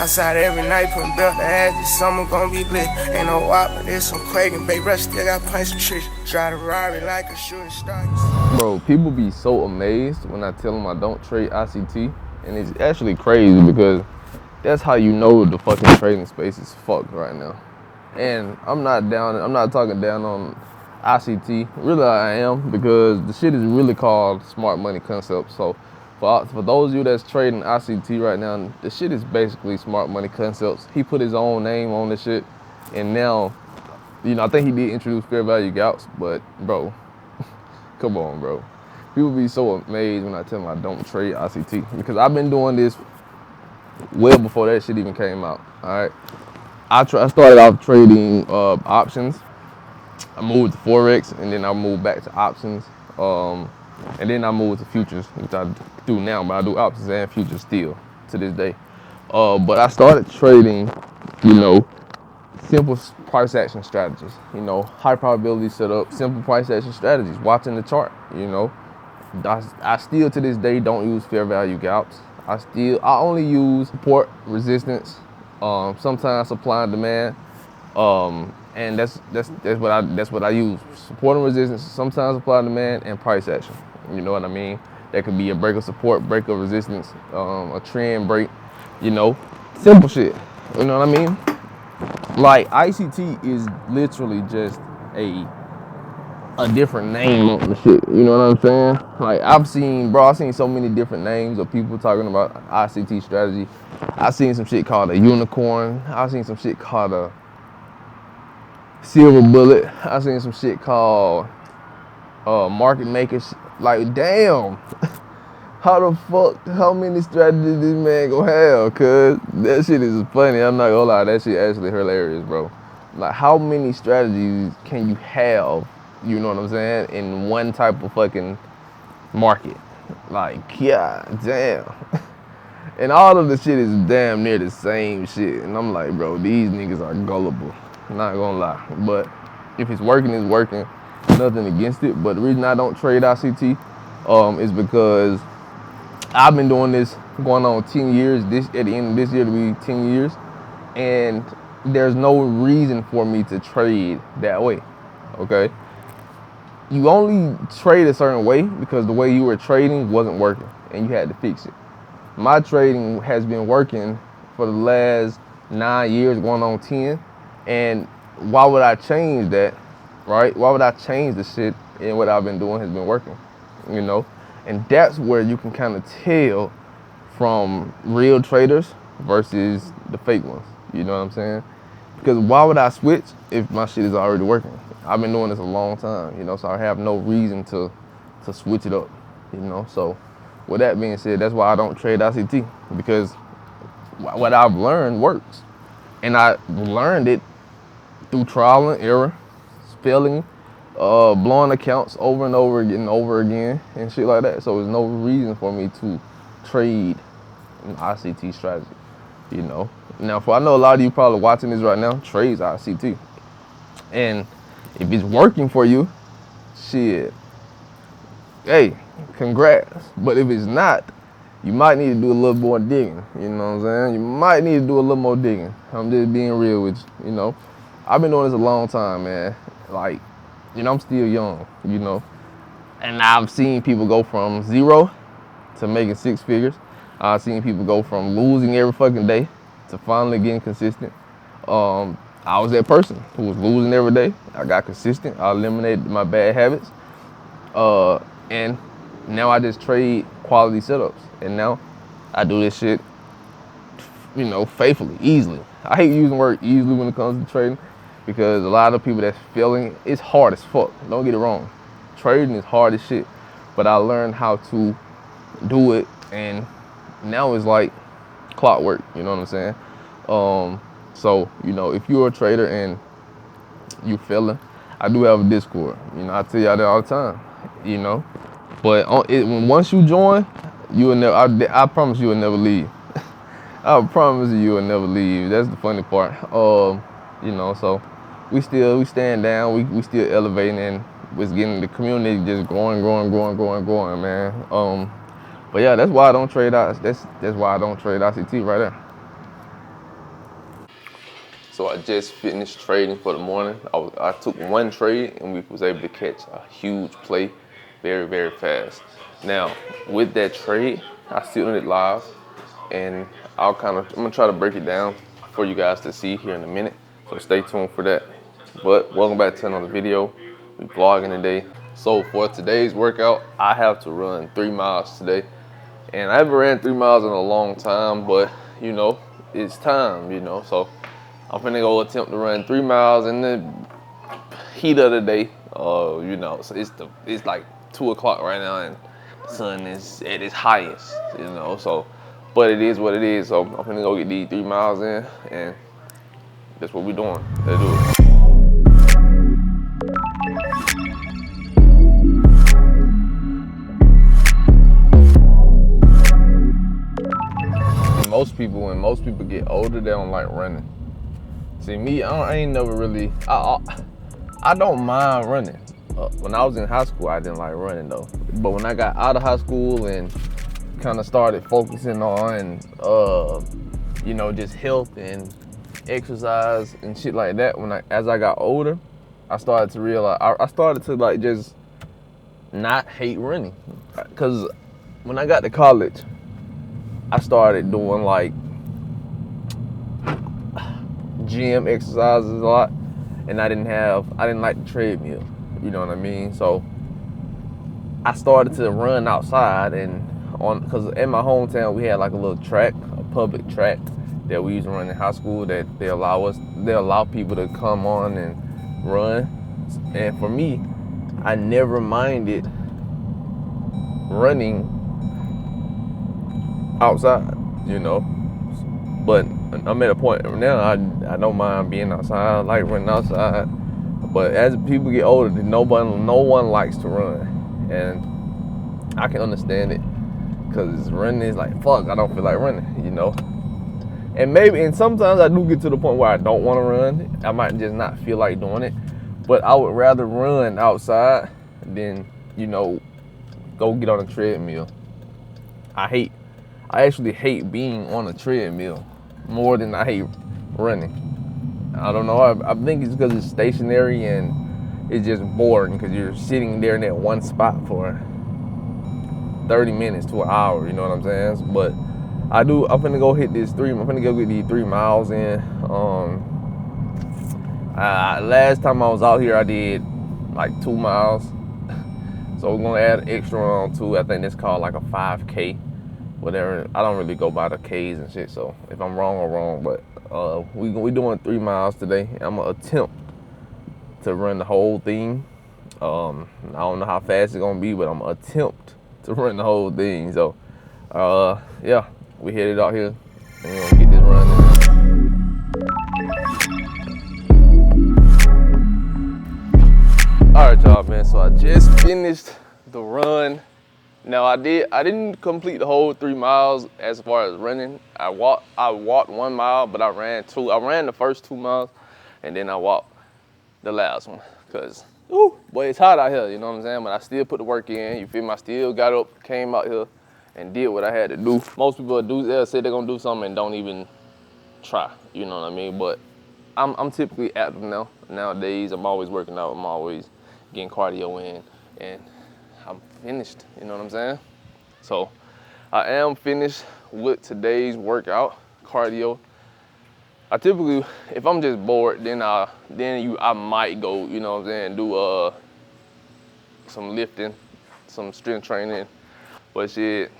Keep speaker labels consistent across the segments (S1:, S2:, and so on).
S1: Outside every night, putting belt to ass, this summer gon' be lit. Ain't no wop, but there's some quaking. Baby, brush still got punch and tricks. Drive the Rari like a shooting star.
S2: Bro, people be so amazed when I tell them I don't trade ICT, and it's actually crazy because that's how you know the fucking trading space is fucked right now. And I'm not talking down on ICT. Really, I am, because the shit is really called smart money concepts. So for those of you that's trading ICT right now, the shit is basically smart money concepts. He put his own name on this shit, and now, I think he did introduce fair value gaps, but bro, come on, bro. People be so amazed when I tell them I don't trade ICT, because I've been doing this well before that shit even came out. All right, I started off trading options. I moved to forex, and then I moved back to options, and then I moved to futures, which I do now. But I do options and futures still to this day. But I started trading, simple price action strategies. High probability setup, simple price action strategies. Watching the chart. I still to this day don't use fair value gaps. I only use support, resistance, sometimes supply and demand, and that's what I use. Support and resistance, sometimes supply and demand, and price action. You know what I mean? That could be a break of support, break of resistance, a trend break. Simple shit. You know what I mean? Like ICT is literally just a different name on the shit. You know what I'm saying? Like I've seen so many different names of people talking about ICT strategy. I've seen some shit called a unicorn. I've seen some shit called a silver bullet. I've seen some shit called market makers. Like damn, how many strategies this man gonna have? Cause that shit is funny. I'm not gonna lie, that shit actually hilarious, bro. Like how many strategies can you have? You know what I'm saying? In one type of fucking market. Like, yeah, damn. And all of the shit is damn near the same shit. And I'm like, bro, these niggas are gullible. Not gonna lie. But if it's working, it's working. Nothing against it. But the reason I don't trade ICT is because I've been doing this going on 10 years. At the end of this year to be 10 years. And there's no reason for me to trade that way. Okay? You only trade a certain way because the way you were trading wasn't working and you had to fix it. My trading has been working for the last 9 years, going on 10. And why would I change that, right? Why would I change the shit and what I've been doing has been working, And that's where you can kind of tell from real traders versus the fake ones. You know what I'm saying? Because why would I switch if my shit is already working? I've been doing this a long time, so I have no reason to switch it up, So with that being said, that's why I don't trade ICT, because what I've learned works. And I learned it through trial and error, spelling, blowing accounts over and over again and shit like that. So there's no reason for me to trade an ICT strategy, Now, I know a lot of you probably watching this right now trades ICT. And if it's working for you, shit, hey, congrats. But if it's not, you might need to do a little more digging. You know what I'm saying? You might need to do a little more digging. I'm just being real with you, I've been doing this a long time, man. Like, I'm still young, And I've seen people go from zero to making six figures. I've seen people go from losing every fucking day to finally getting consistent. I was that person who was losing every day. I got consistent. I eliminated my bad habits. And now I just trade quality setups. And now I do this shit, faithfully, easily. I hate using the word easily when it comes to trading, because a lot of people that's failing, it's hard as fuck. Don't get it wrong. Trading is hard as shit. But I learned how to do it, and now it's like clockwork, you know what I'm saying? So, if you're a trader and you failing, I do have a Discord. I tell y'all that all the time, But once you join, you will never, I promise you will never leave. I promise you will never leave. That's the funny part. So we stand down, we still elevating, and it's getting the community just growing, man. But yeah, that's why I don't trade that's why I don't trade ICT right there. So I just finished trading for the morning. I took one trade and we was able to catch a huge play very, very fast. Now, with that trade, I still did it live and I'm gonna try to break it down for you guys to see here in a minute. So stay tuned for that. But welcome back to another video. We vlogging today. So for today's workout, I have to run 3 miles today. And I haven't ran 3 miles in a long time, but you know, it's time, you know. So I'm finna go attempt to run 3 miles in the heat of the day. You know, so it's like 2 o'clock right now and the sun is at its highest, you know, so but it is what it is. So I'm finna go get these 3 miles in and that's what we're doing. Let's do it. When most people get older, they don't like running. See me, I ain't never really. I don't mind running. When I was in high school, I didn't like running though. But when I got out of high school and kind of started focusing on, you know, just health and exercise and shit like that. As I got older, I started to realize I started to like just not hate running. Cause when I got to college, I started doing like gym exercises a lot, and I didn't like the treadmill, you know what I mean? So I started to run outside cause in my hometown we had like a little track, a public track that we used to run in high school that they allow people to come on and run. And for me, I never minded running outside, you know. But I'm at a point now I don't mind being outside. I like running outside. But as people get older, no one likes to run, and I can understand it because running is like fuck. I don't feel like running, you know. And sometimes I do get to the point where I don't want to run. I might just not feel like doing it. But I would rather run outside than, you know, go get on a treadmill. I actually hate being on a treadmill more than I hate running. I don't know. I think it's because it's stationary and it's just boring because you're sitting there in that one spot for 30 minutes to an hour. You know what I'm saying? But I'm finna go hit this I'm finna go get these 3 miles in. Last time I was out here, I did like 2 miles. So we're gonna add an extra on to. I think it's called like a 5K. Whatever. I don't really go by the K's and shit, so if I'm wrong, I'm wrong. But we doing 3 miles today. I'm gonna attempt to run the whole thing. I don't know how fast it's gonna be, but I'm gonna attempt to run the whole thing. So yeah, we headed out here and we're gonna get this run in. All right, y'all, man. So I just finished the run. Now I didn't complete the whole 3 miles as far as running. I walked 1 mile, but I ran 2. I ran the first 2 miles, and then I walked the last one. Cause, boy, it's hot out here, you know what I'm saying? But I still put the work in. You feel me? I still got up, came out here, and did what I had to do. Most people they'll say they're gonna do something and don't even try. You know what I mean? But I'm typically active nowadays. I'm always working out. I'm always getting cardio in, and I'm finished, you know what I'm saying? So I am finished with today's workout, cardio. I typically, if I'm just bored, then I might go, you know what I'm saying, do some lifting, some strength training. But shit,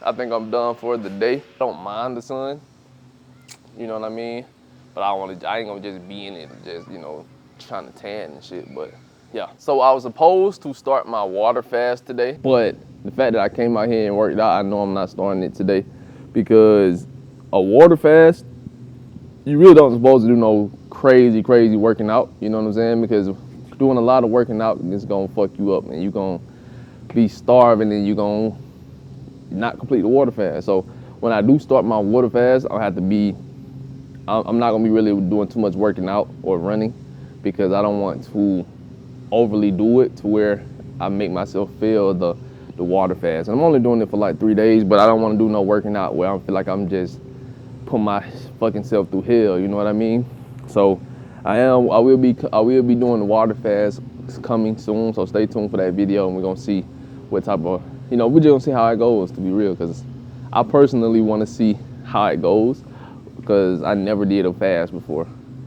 S2: I think I'm done for the day. Don't mind the sun, you know what I mean? But I ain't gonna just be in it, just, you know, trying to tan and shit, but yeah. So I was supposed to start my water fast today, but the fact that I came out here and worked out, I know I'm not starting it today because a water fast, you really don't supposed to do no crazy working out, you know what I'm saying? Because doing a lot of working out is gonna fuck you up and you're gonna be starving and you're gonna not complete the water fast. So when I do start my water fast, I'm not gonna be really doing too much working out or running because I don't want to overly do it to where I make myself fail the water fast. And I'm only doing it for like 3 days, but I don't want to do no working out where I feel like I'm just putting my fucking self through hell, you know what I mean? So I will be doing the water fast coming soon. So stay tuned for that video, and we're gonna see what type of, we're just gonna see how it goes, to be real, because I personally want to see how it goes because I never did a fast before.